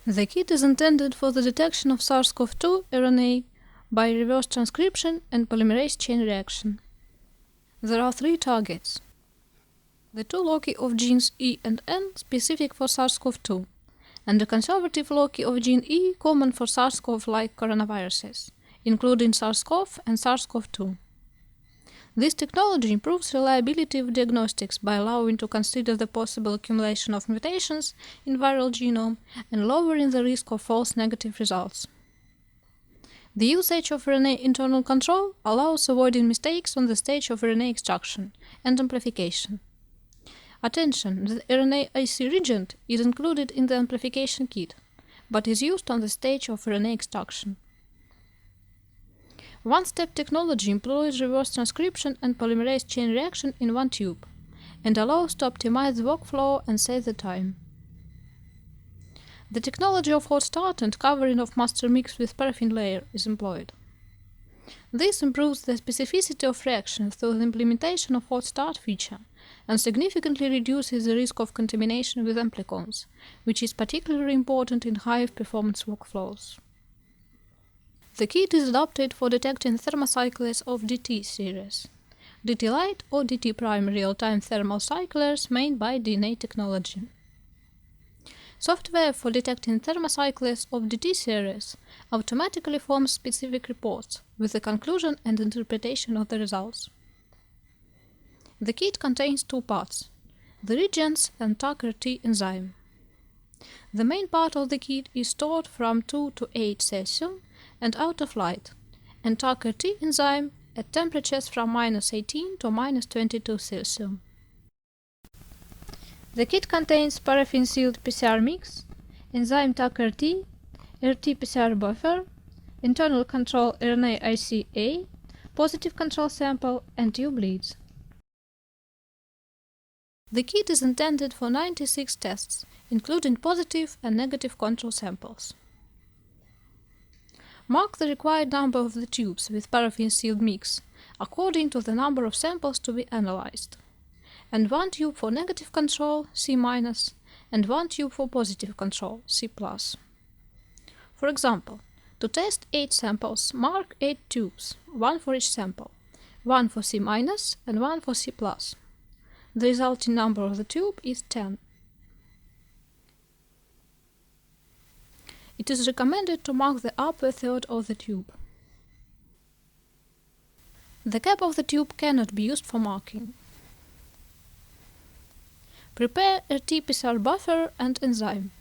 The kit is intended for the detection of Sars Cov2 RNA by reverse transcription and polymerase chain reaction. There are three targets: the two loci of genes E and N specific for Sars Cov2, and the conservative loci of gene E common for Sars Cov-like coronaviruses, including Sars Cov and Sars Cov2. This technology improves reliability of diagnostics by allowing to consider the possible accumulation of mutations in viral genome and lowering the risk of false negative results. The usage of RNA internal control allows avoiding mistakes on the stage of RNA extraction and amplification. Attention, the RNA-IC reagent is included in the amplification kit, but is used on the stage of RNA extraction. One-step technology employs reverse transcription and polymerase chain reaction in one tube, and allows to optimize the workflow and save the time. The technology of hot start and covering of master mix with paraffin layer is employed. This improves the specificity of reaction through the implementation of hot start feature, and significantly reduces the risk of contamination with amplicons, which is particularly important in high-performance workflows. The kit is adapted for detecting thermocyclers of DT series, DT Lite or DT Prime real-time thermal cyclers made by DNA technology. Software for detecting thermocyclers of DT series automatically forms specific reports with the conclusion and interpretation of the results. The kit contains two parts: the reagents and TAC-RT enzyme. The main part of the kit is stored from 2 to 8 Celsius and out of light, and TAC-RT enzyme at temperatures from -18 to -22 Celsius. The kit contains paraffin-sealed PCR mix, enzyme TAC-RT, RT-PCR buffer, internal control RNA-IC-A, positive control sample, and tube leads. The kit is intended for 96 tests, including positive and negative control samples. Mark the required number of the tubes with paraffin-sealed mix according to the number of samples to be analyzed, and one tube for negative control, C-, and one tube for positive control, C+. For example, to test 8 samples, mark 8 tubes, one for each sample, one for C- and one for C+. The resulting number of the tube is 10. It is recommended to mark the upper third of the tube. The cap of the tube cannot be used for marking. Prepare RT-PCR buffer and enzyme.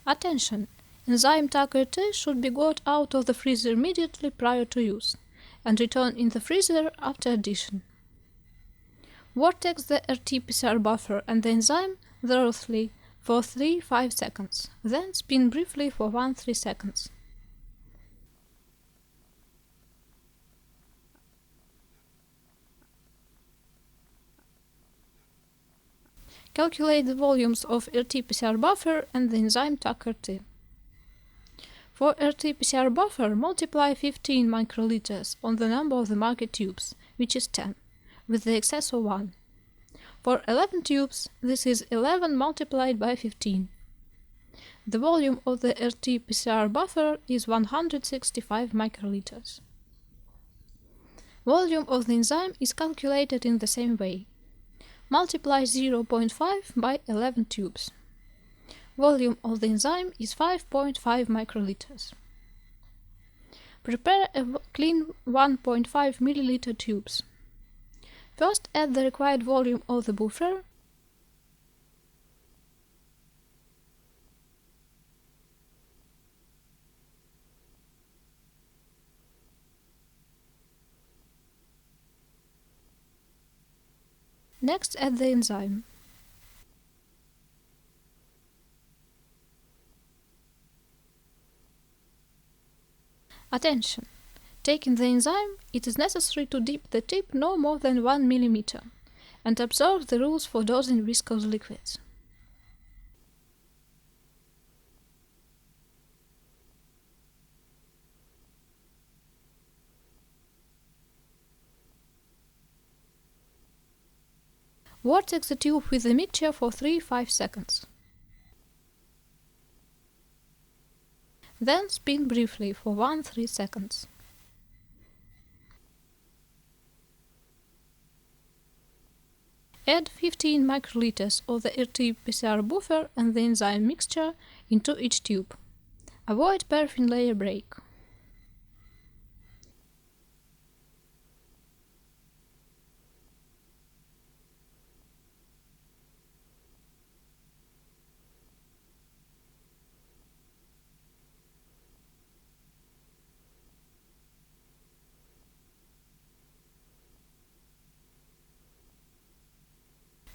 Attention! Enzyme TAC-RT should be got out of the freezer immediately prior to use, and return in the freezer after addition. Vortex the RT-PCR buffer and the enzyme thoroughly for 3-5 seconds, then spin briefly for 1-3 seconds. Calculate the volumes of RT-PCR buffer and the enzyme TAC-RT. For RT-PCR buffer, multiply 15 microliters on the number of the market tubes, which is 10, with the excess of 1. For 11 tubes, this is 11 multiplied by 15. The volume of the RT-PCR buffer is 165 microliters. Volume of the enzyme is calculated in the same way. Multiply 0.5 by 11 tubes. Volume of the enzyme is 5.5 microliters. Prepare a clean 1.5 milliliter tubes. First, add the required volume of the buffer. Next, add the enzyme. Attention! Taking the enzyme, it is necessary to dip the tip no more than 1 mm, and observe the rules for dosing viscous liquids. Vortex the tube with the mixture for 3–5 seconds. Then spin briefly for 1–3 seconds. Add 15 microliters of the RT-PCR buffer and the enzyme mixture into each tube. Avoid paraffin layer break.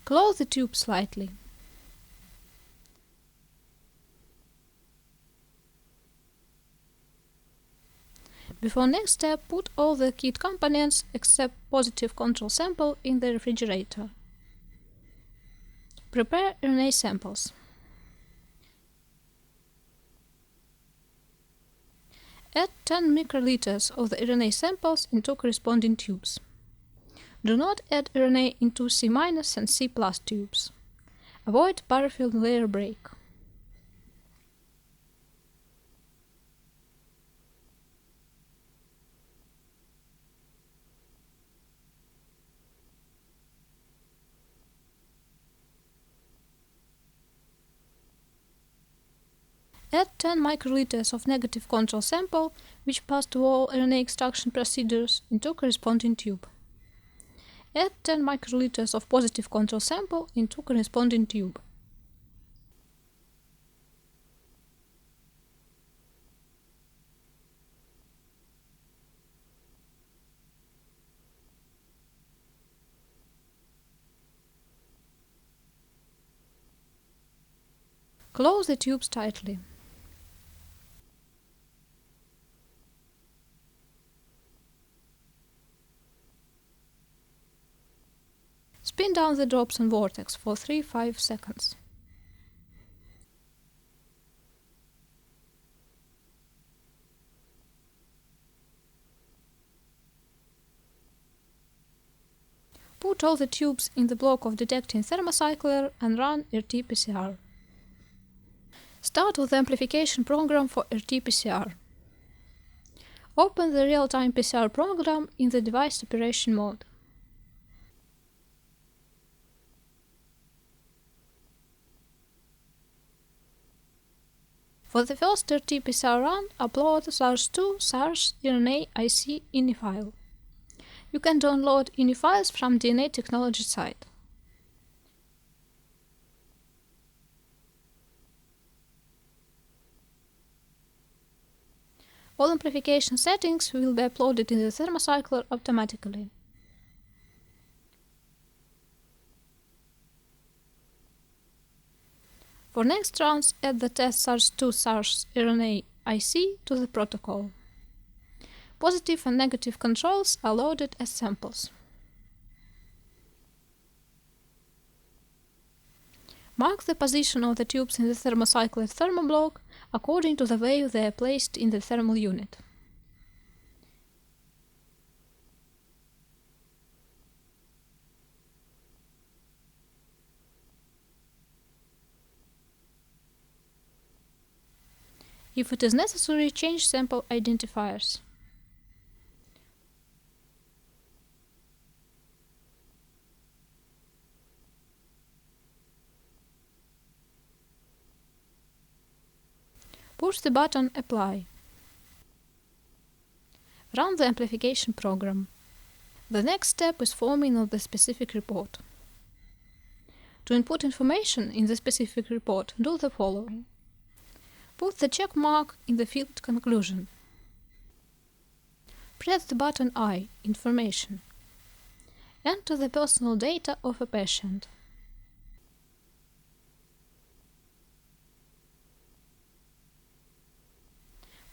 Close the tube slightly. Before next step, put all the kit components except positive control sample in the refrigerator. Prepare RNA samples. Add 10 microliters of the RNA samples into corresponding tubes. Do not add RNA into C- and C+ tubes. Avoid paraffin layer break. Add 10 microliters of negative control sample, which passed all RNA extraction procedures, into corresponding tube. Add 10 microliters of positive control sample into corresponding tube. Close the tubes tightly. Spin down the drops on vortex for 3–5 seconds. Put all the tubes in the block of detecting thermocycler and run RT-PCR. Start with the amplification program for RT-PCR. Open the real-time PCR program in the device operation mode. For the first RT-PCR run, upload Sars2 Sars RNA IC INI file. You can download INI files from DNA Technology site. All amplification settings will be uploaded in the thermocycler automatically. For next runs, add the test Sars2 Sars RNA IC to the protocol. Positive and negative controls are loaded as samples. Mark the position of the tubes in the thermocycler thermoblock according to the way they are placed in the thermal unit. If it is necessary, change sample identifiers. Push the button Apply. Run the amplification program. The next step is forming of the specific report. To input information in the specific report, do the following. Put the check mark in the field Conclusion. Press the button I, Information. Enter the personal data of a patient.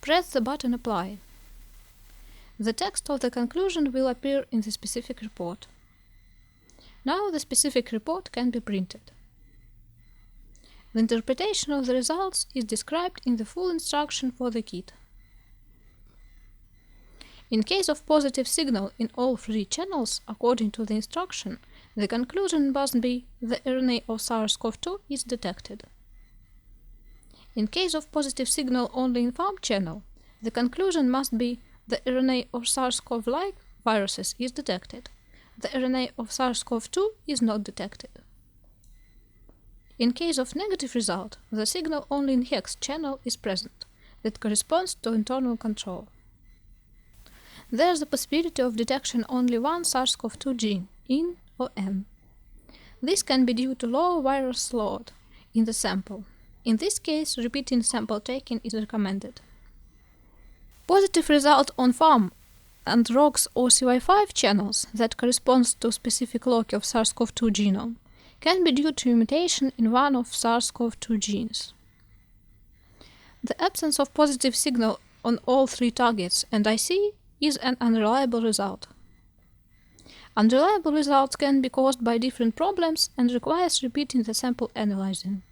Press the button Apply. The text of the conclusion will appear in the specific report. Now the specific report can be printed. The interpretation of the results is described in the full instruction for the kit. In case of positive signal in all 3 channels, according to the instruction, The conclusion must be the RNA of Sars-CoV-2 is detected. In case of positive signal only in farm channel, the conclusion must be the RNA of SARS-CoV-like viruses is detected. The RNA of SARS-CoV-2 is not detected. In case of negative result, the signal only in hex channel is present, that corresponds to internal control. There is the possibility of detection only one SARS-CoV-2 gene, in or N. This can be due to low virus load in the sample. In this case, repeating sample taking is recommended. Positive result on farm and ROX or CY5 channels that corresponds to specific loci of SARS-CoV-2 genome can be due to mutation in one of SARS-CoV-2 genes. The absence of positive signal on all three targets and IC is an unreliable result. Unreliable results can be caused by different problems and requires repeating the sample analyzing.